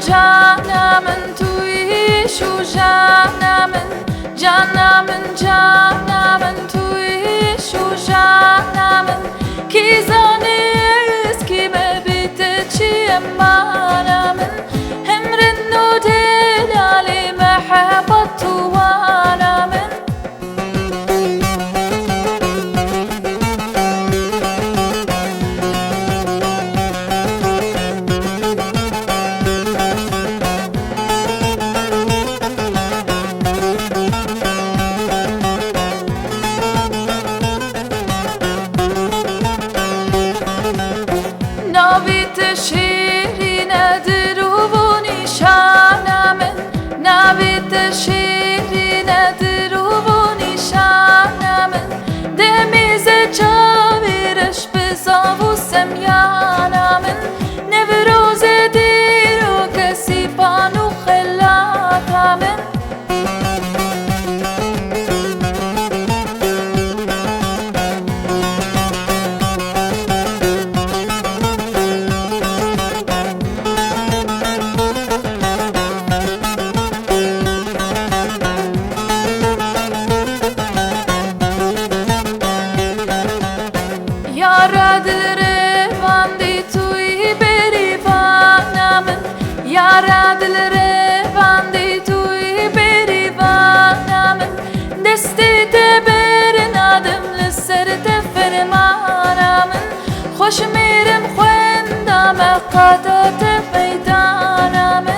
Canamın tuyi şu canamın tuyi şu canamın ki zanız kime biteceğim manamın hemrin o delali mehabbatu vanamın Navit şiirinedir bu nişanamın Navit şiirinedir bu nişanamın Demize çaviriş bizavu semyanamın Nevrozedir o kesipanu khelatamın Yaradılre vandi tuyi berivanamın Yaradılre vandi tuyi berivanamın Desti de berin adımlı serte fermanamın Hoş mirim khwendame qadate meydanamın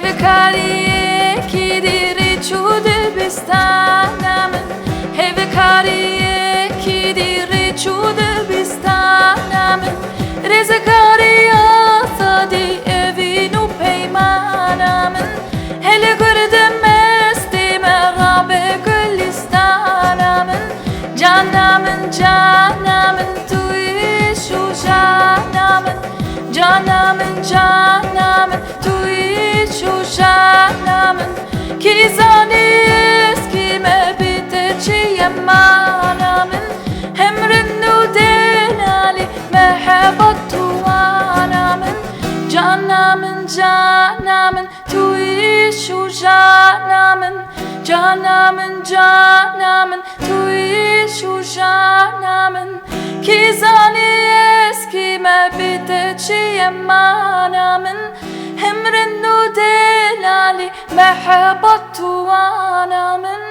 Hevkariye kidiri çude bistanamın Hevkariye kidiri çude bistanamın Rezekariya sadi evinu peymanamın Hele gördüm mestime rabe gülistanamın Canamın tuyi şu canamın Canamın tuyi şu canamın Ki zanız kime biteceğim manamın Hemrin o delali mehabbatu vanamın Canamın tuyi şu canamın Canamın tuyi şu canamın Ki zanız kime biteceğim manamın Hemrin o delali mehabbatu vanamın